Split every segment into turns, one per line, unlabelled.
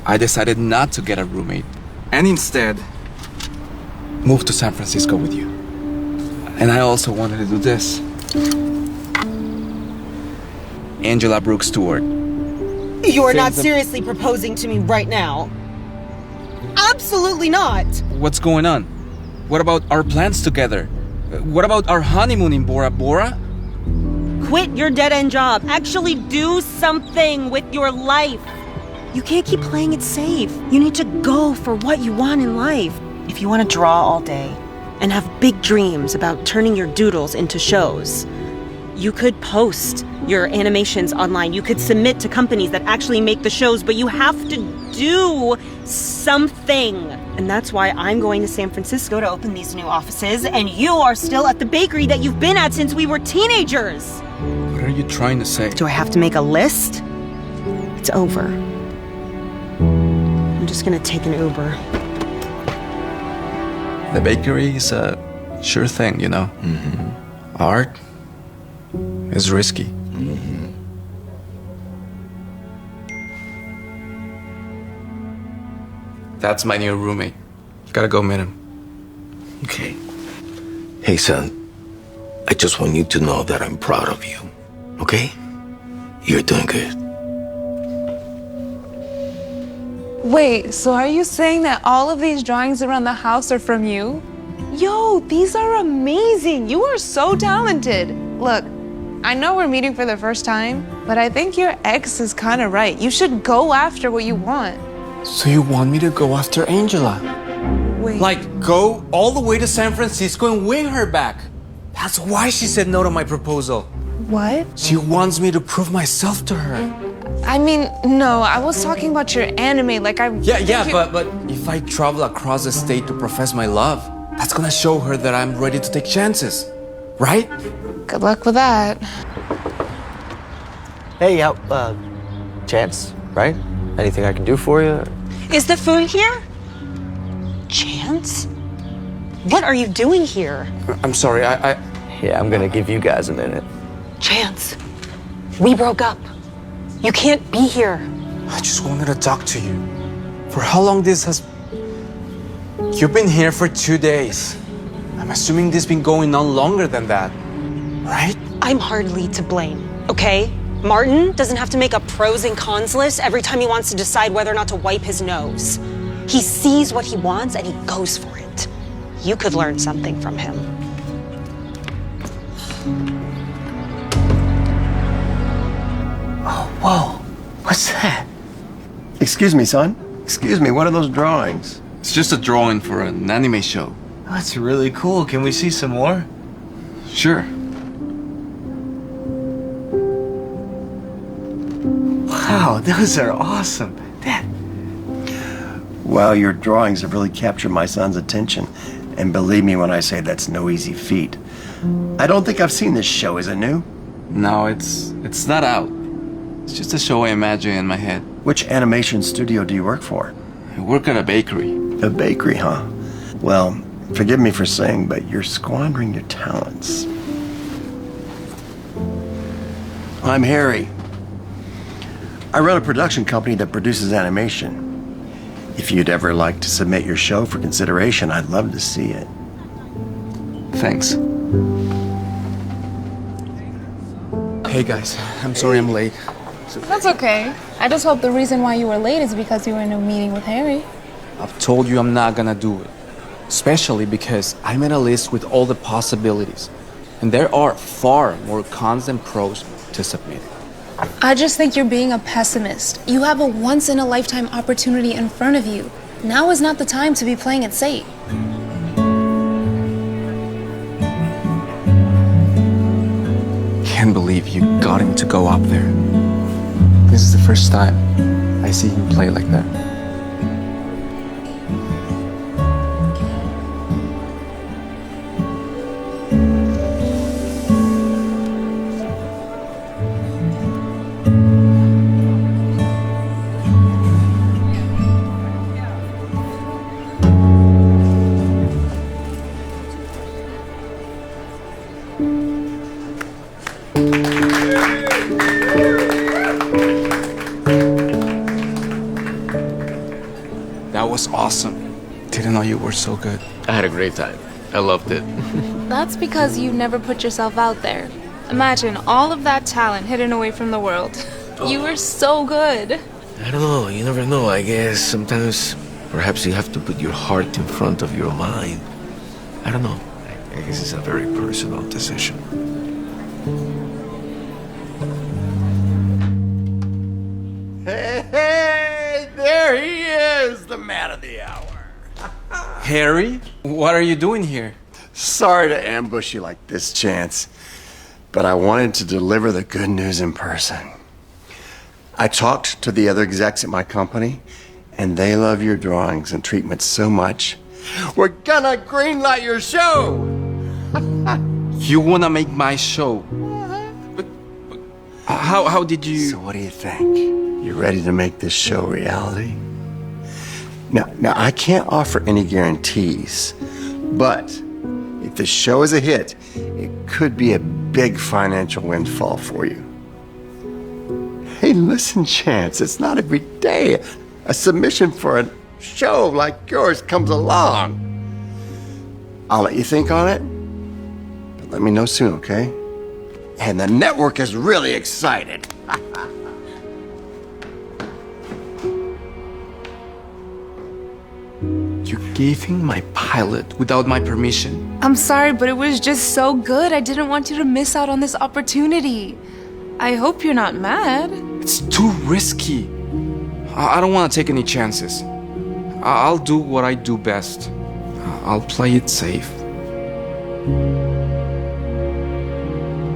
I decided not to get a roommate and instead move to San Francisco with you. And I also wanted to do this. Angela Brooks Stewart.
You're not seriously proposing to me right now? Absolutely not!
What's going on? What about our plans together? What about our honeymoon in Bora Bora?
Quit your dead-end job. Actually do something with your life. You can't keep playing it safe. You need to go for what you want in life. If you want to draw all day and have big dreams about turning your doodles into shows, you could post your animations online. You could submit to companies that actually make the shows, but you have to do something. And that's why I'm going to San Francisco to open these new offices, and you are still at the bakery that you've been at since we were teenagers.
What are you trying to say?
Do I have to make a list? It's over. I'm just gonna take an Uber.
The bakery is a sure thing, you know. Art is risky. That's my new roommate. Gotta go meet him.
Okay. Hey, son. I just want you to know that I'm proud of you. Okay? You're doing good.
Wait, so are you saying that all of these drawings around the house are from you? Yo, these are amazing. You are so talented. Look, I know we're meeting for the first time, but I think your ex is kind of right. You should go after what you want.
So you want me to go after Angela?
Wait.
Like, go all the way to San Francisco and win her back. That's why she said no to my proposal.
What?
She wants me to prove myself to her.
I mean, no, I was talking about your anime, like I...
But if I travel across the state to profess my love, that's gonna show her that I'm ready to take chances, right?
Good luck with that.
Hey, Chance, right? Anything I can do for you?
Is the food here? Chance? What are you doing here?
I'm sorry,
Yeah, I'm gonna give you guys a minute.
Chance, we broke up. You can't be here.
I just wanted to talk to you. For how long this has... You've been here for 2 days. I'm assuming this has been going on longer than that, right?
I'm hardly to blame, okay? Martin doesn't have to make a pros and cons list every time he wants to decide whether or not to wipe his nose. He sees what he wants and he goes for it. You could learn something from him.
Oh, whoa. What's that?
Excuse me, son. Excuse me, what are those drawings?
It's just a drawing for an anime show.
Oh, that's really cool. Can we see some more?
Sure.
Wow, those are awesome. Dad.
Well, your drawings have really captured my son's attention. And believe me when I say that's no easy feat. I don't think I've seen this show. Is it new?
No, it's not out. It's just a show I imagine in my head.
Which animation studio do you work for?
I work at a bakery.
A bakery, huh? Well, forgive me for saying, but you're squandering your talents. I'm Harry. I run a production company that produces animation. If you'd ever like to submit your show for consideration, I'd love to see it.
Thanks. Hey guys, I'm sorry I'm late.
That's okay. I just hope the reason why you were late is because you were in a meeting with Harry.
I've told you I'm not gonna do it. Especially because I made a list with all the possibilities. And there are far more cons than pros to submit.
I just think you're being a pessimist. You have a once-in-a-lifetime opportunity in front of you. Now is not the time to be playing it safe.
Can't believe you got him to go up there. This is the first time I see him play like that. That was awesome. Didn't know you were so good.
I had a great time. I loved it.
That's because you never put yourself out there. Imagine all of that talent hidden away from the world. You were so good.
I don't know. You never know. I guess sometimes perhaps you have to put your heart in front of your mind. I don't know. I guess it's a very personal decision.
Hey, there he is, the man of the hour.
Harry, what are you doing here?
Sorry to ambush you like this, Chance, but I wanted to deliver the good news in person. I talked to the other execs at my company, and they love your drawings and treatment so much. We're gonna greenlight your show!
You wanna make my show? But how did you...
So what do you think? You ready to make this show reality? Now I can't offer any guarantees, but if the show is a hit, it could be a big financial windfall for you. Hey, listen, Chance, it's not every day a submission for a show like yours comes along. I'll let you think on it, but let me know soon, okay? And the network is really excited.
You gave him my pilot without my permission?
I'm sorry, but it was just so good. I didn't want you to miss out on this opportunity. I hope you're not mad.
It's too risky. I don't want to take any chances. I'll do what I do best. I'll play it safe.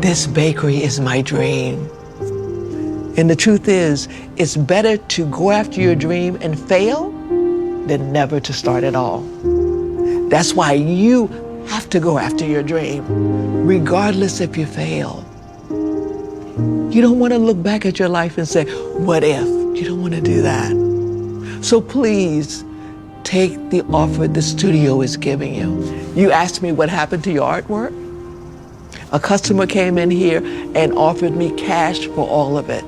This bakery is my dream. And the truth is, it's better to go after your dream and fail than never to start at all. That's why you have to go after your dream, regardless if you fail. You don't want to look back at your life and say, what if? You don't want to do that. So please, take the offer the studio is giving you. You asked me what happened to your artwork? A customer came in here and offered me cash for all of it,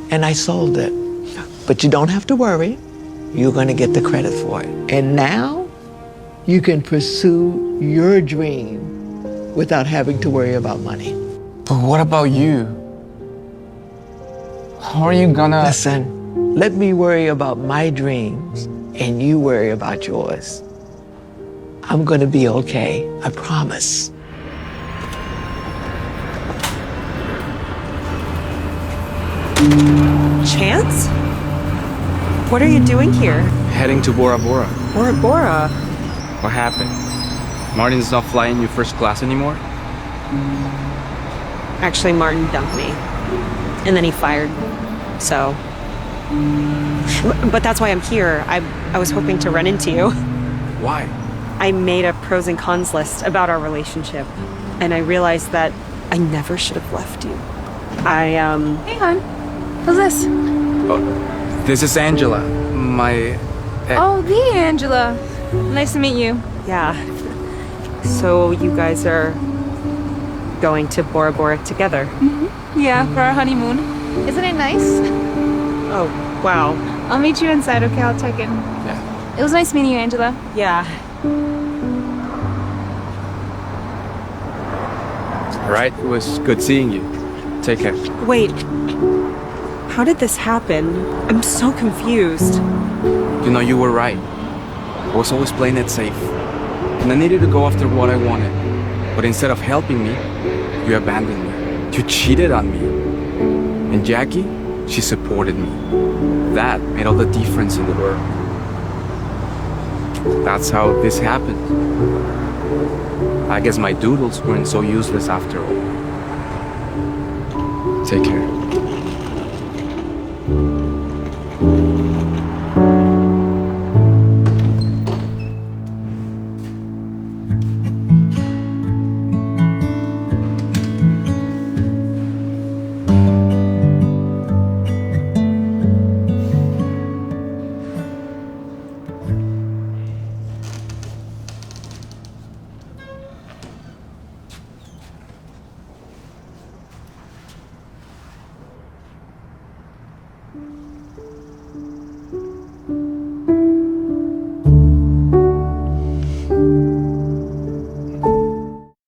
and I sold it. But you don't have to worry. You're going to get the credit for it. And now you can pursue your dream without having to worry about money.
But what about you? How are you gonna...
Listen, let me worry about my dreams and you worry about yours. I'm going to be okay, I promise.
Chance? What are you doing here?
Heading to Bora Bora.
Bora Bora?
What happened? Martin's not flying you first class anymore?
Actually, Martin dumped me. And then he fired. So... But that's why I'm here. I was hoping to run into you.
Why?
I made a pros and cons list about our relationship. And I realized that I never should have left you.
Hey, hon. Who's this?
Oh, this is Angela, my...
Oh, the Angela. Nice to meet you.
Yeah. So you guys are going to Bora Bora together?
Mm-hmm. Yeah, for our honeymoon. Isn't it nice?
Oh, wow.
I'll meet you inside, okay? I'll check in.
Yeah.
It was nice meeting you, Angela.
Yeah.
All right, it was good seeing you. Take care.
Wait. How did this happen? I'm so confused.
You know, you were right. I was always playing it safe. And I needed to go after what I wanted. But instead of helping me, you abandoned me. You cheated on me. And Jackie, she supported me. That made all the difference in the world. That's how this happened. I guess my doodles weren't so useless after all. Take care.